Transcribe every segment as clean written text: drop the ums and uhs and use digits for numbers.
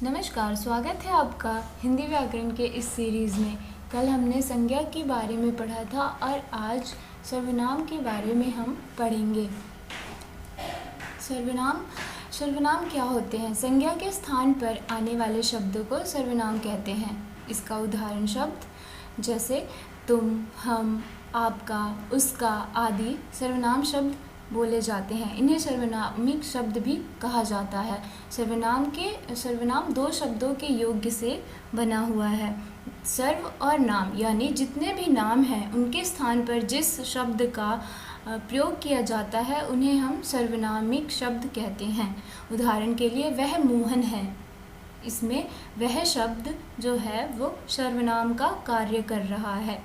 नमस्कार, स्वागत है आपका हिंदी व्याकरण के इस सीरीज़ में। कल हमने संज्ञा के बारे में पढ़ा था और आज सर्वनाम के बारे में हम पढ़ेंगे। सर्वनाम क्या होते हैं? संज्ञा के स्थान पर आने वाले शब्दों को सर्वनाम कहते हैं। इसका उदाहरण शब्द जैसे तुम, हम, आपका, उसका आदि सर्वनाम शब्द बोले जाते हैं। इन्हें सर्वनामिक शब्द भी कहा जाता है। सर्वनाम दो शब्दों के योग से बना हुआ है। सर्व और नाम, यानी जितने भी नाम हैं उनके स्थान पर जिस शब्द का प्रयोग किया जाता है उन्हें हम सर्वनामिक शब्द कहते हैं। उदाहरण के लिए वह मोहन है, इसमें वह शब्द जो है वो सर्वनाम का कार्य कर रहा है।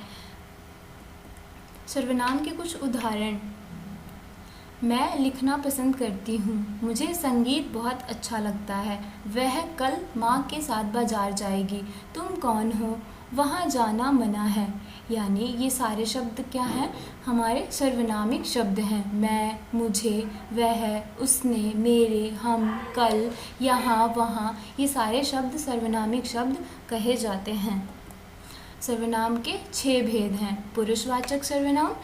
सर्वनाम के कुछ उदाहरण: मैं लिखना पसंद करती हूँ, मुझे संगीत बहुत अच्छा लगता है, वह कल माँ के साथ बाजार जाएगी, तुम कौन हो, वहाँ जाना मना है। यानी ये सारे शब्द क्या हैं? हमारे सर्वनामिक शब्द हैं। मैं, मुझे, वह, उसने, मेरे, हम, कल, यहाँ, वहाँ, ये सारे शब्द सर्वनामिक शब्द कहे जाते हैं। सर्वनाम के 6 भेद हैं: पुरुषवाचक सर्वनाम,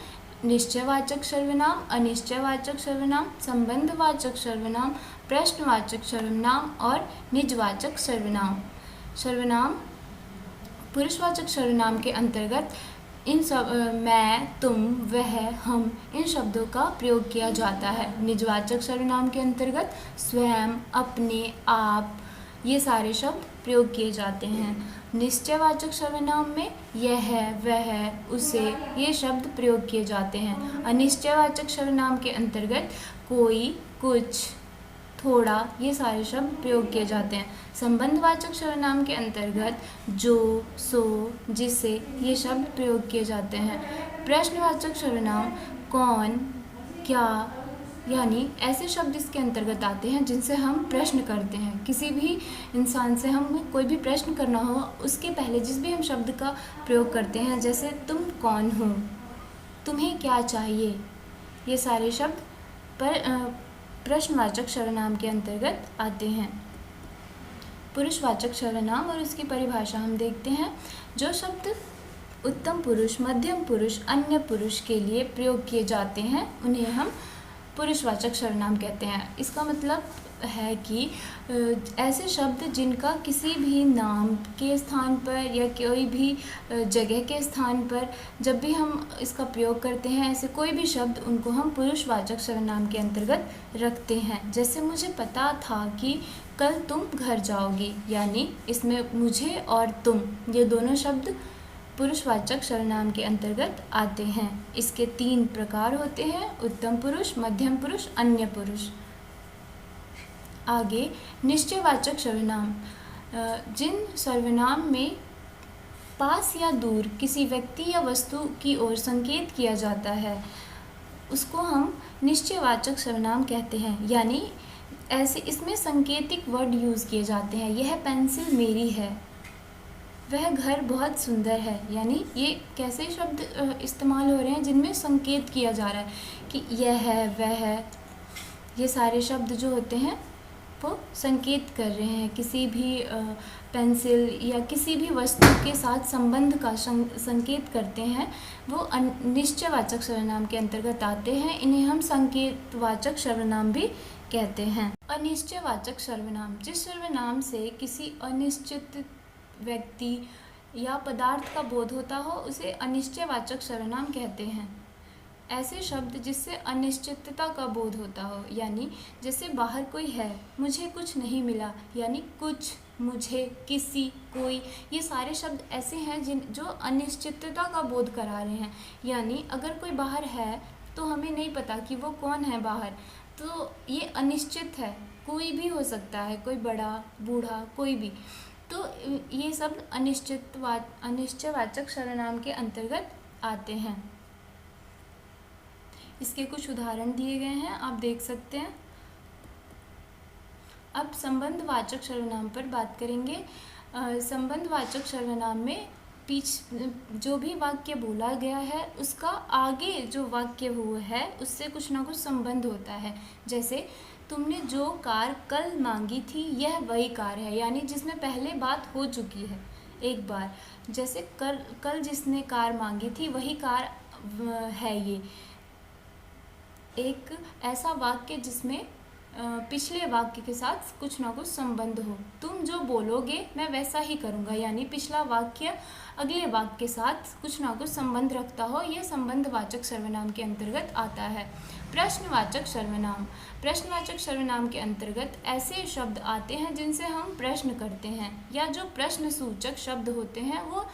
निश्चयवाचक सर्वनाम, अनिश्चयवाचक सर्वनाम, संबंधवाचक सर्वनाम, प्रश्नवाचक सर्वनाम और निजवाचक सर्वनाम। पुरुषवाचक सर्वनाम के अंतर्गत मैं, तुम, वह, हम इन शब्दों का प्रयोग किया जाता है। निजवाचक सर्वनाम के अंतर्गत स्वयं, अपने, आप ये सारे शब्द प्रयोग किए जाते हैं। निश्चयवाचक सर्वनाम में यह, वह, उसे ये शब्द प्रयोग किए जाते हैं। अनिश्चयवाचक सर्वनाम के अंतर्गत कोई, कुछ, थोड़ा ये सारे शब्द प्रयोग किए जाते हैं। संबंधवाचक सर्वनाम के अंतर्गत जो, सो, जिसे ये शब्द प्रयोग किए जाते हैं। प्रश्नवाचक सर्वनाम कौन, क्या, यानी ऐसे शब्द इसके अंतर्गत आते हैं जिनसे हम प्रश्न करते हैं। किसी भी इंसान से हमें कोई भी प्रश्न करना हो, उसके पहले जिस भी हम शब्द का प्रयोग करते हैं, जैसे तुम कौन हो, तुम्हें क्या चाहिए, ये सारे शब्द प्रश्नवाचक सर्वनाम के अंतर्गत आते हैं। पुरुषवाचक सर्वनाम और उसकी परिभाषा हम देखते हैं। जो शब्द उत्तम पुरुष, मध्यम पुरुष, अन्य पुरुष के लिए प्रयोग किए जाते हैं उन्हें हम पुरुषवाचक सर्वनाम कहते हैं। इसका मतलब है कि ऐसे शब्द जिनका किसी भी नाम के स्थान पर या कोई भी जगह के स्थान पर जब भी हम इसका प्रयोग करते हैं, ऐसे कोई भी शब्द, उनको हम पुरुषवाचक सर्वनाम के अंतर्गत रखते हैं। जैसे मुझे पता था कि कल तुम घर जाओगी, यानी इसमें मुझे और तुम ये दोनों शब्द पुरुषवाचक सर्वनाम के अंतर्गत आते हैं। इसके 3 प्रकार होते हैं: उत्तम पुरुष, मध्यम पुरुष, अन्य पुरुष। आगे निश्चयवाचक सर्वनाम, जिन सर्वनाम में पास या दूर किसी व्यक्ति या वस्तु की ओर संकेत किया जाता है उसको हम निश्चयवाचक सर्वनाम कहते हैं। यानी ऐसे इसमें संकेतिक वर्ड यूज़ किए जाते हैं। यह पेंसिल मेरी है, वह घर बहुत सुंदर है। यानी ये कैसे शब्द इस्तेमाल हो रहे हैं जिनमें संकेत किया जा रहा है कि यह है, वह है। ये सारे शब्द जो होते हैं वो संकेत कर रहे हैं, किसी भी पेंसिल या किसी भी वस्तु के साथ संबंध का संकेत करते हैं। वो निश्चयवाचक सर्वनाम के अंतर्गत आते हैं। इन्हें हम संकेतवाचक सर्वनाम भी कहते हैं। अनिश्चयवाचक सर्वनाम, जिस सर्वनाम से किसी अनिश्चित व्यक्ति या पदार्थ का बोध होता हो उसे अनिश्चयवाचक सर्वनाम कहते हैं। ऐसे शब्द जिससे अनिश्चितता का बोध होता हो, यानी जैसे बाहर कोई है, मुझे कुछ नहीं मिला, यानी कुछ, मुझे, किसी, कोई, ये सारे शब्द ऐसे हैं जो अनिश्चितता का बोध करा रहे हैं। यानी अगर कोई बाहर है तो हमें नहीं पता कि वो कौन है बाहर, तो ये अनिश्चित है, कोई भी हो सकता है, कोई बड़ा, बूढ़ा, कोई भी। तो ये शब्द अनिश्चयवाचक सर्वनाम के अंतर्गत आते हैं। इसके कुछ उदाहरण दिए गए हैं, आप देख सकते हैं। अब संबंधवाचक सर्वनाम पर बात करेंगे। संबंधवाचक सर्वनाम में जो भी वाक्य बोला गया है उसका आगे जो वाक्य हुआ है उससे कुछ ना कुछ संबंध होता है। जैसे तुमने जो कार कल मांगी थी यह वही कार है, यानी जिसमें पहले बात हो चुकी है एक बार। जैसे कल कल जिसने कार मांगी थी वही कार है ये। एक ऐसा वाक्य जिसमें पिछले वाक्य के साथ कुछ ना कुछ संबंध हो। तुम जो बोलोगे मैं वैसा ही करूँगा, यानी पिछला वाक्य अगले वाक्य के साथ कुछ ना कुछ संबंध रखता हो, यह संबंधवाचक सर्वनाम के अंतर्गत आता है। प्रश्नवाचक सर्वनाम। प्रश्नवाचक सर्वनाम के अंतर्गत ऐसे शब्द आते हैं जिनसे हम प्रश्न करते हैं, या जो प्रश्न सूचक शब्द होते हैं वो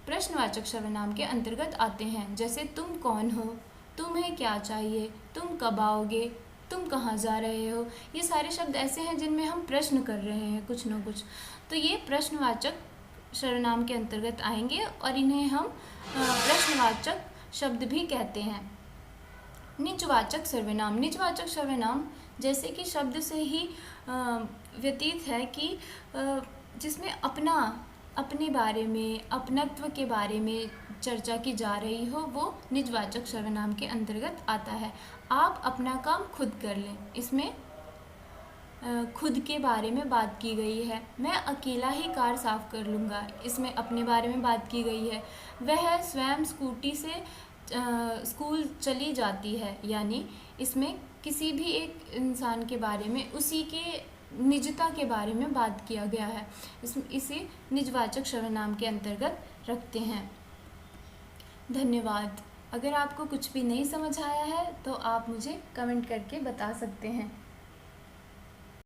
प्रश्नवाचक सर्वनाम के अंतर्गत आते हैं। जैसे तुम कौन हो, तुम्हें क्या चाहिए, तुम कब आओगे, तुम कहाँ जा रहे हो। ये सारे शब्द ऐसे हैं जिनमें हम प्रश्न कर रहे हैं कुछ ना कुछ, तो ये प्रश्नवाचक सर्वनाम के अंतर्गत आएंगे और इन्हें हम प्रश्नवाचक शब्द भी कहते हैं। निजवाचक सर्वनाम। निजवाचक सर्वनाम जैसे कि शब्द से ही व्यतीत है कि जिसमें अपने बारे में, अपनत्व के बारे में चर्चा की जा रही हो, वो निजवाचक सर्वनाम के अंतर्गत आता है। आप अपना काम खुद कर लें, इसमें खुद के बारे में बात की गई है। मैं अकेला ही कार साफ कर लूँगा, इसमें अपने बारे में बात की गई है। वह स्वयं स्कूटी से स्कूल चली जाती है, यानी इसमें किसी भी एक इंसान के बारे में, उसी के निजता के बारे में बात किया गया है। इसे निजवाचक सर्वनाम के अंतर्गत रखते हैं। धन्यवाद। अगर आपको कुछ भी नहीं समझ आया है तो आप मुझे कमेंट करके बता सकते हैं।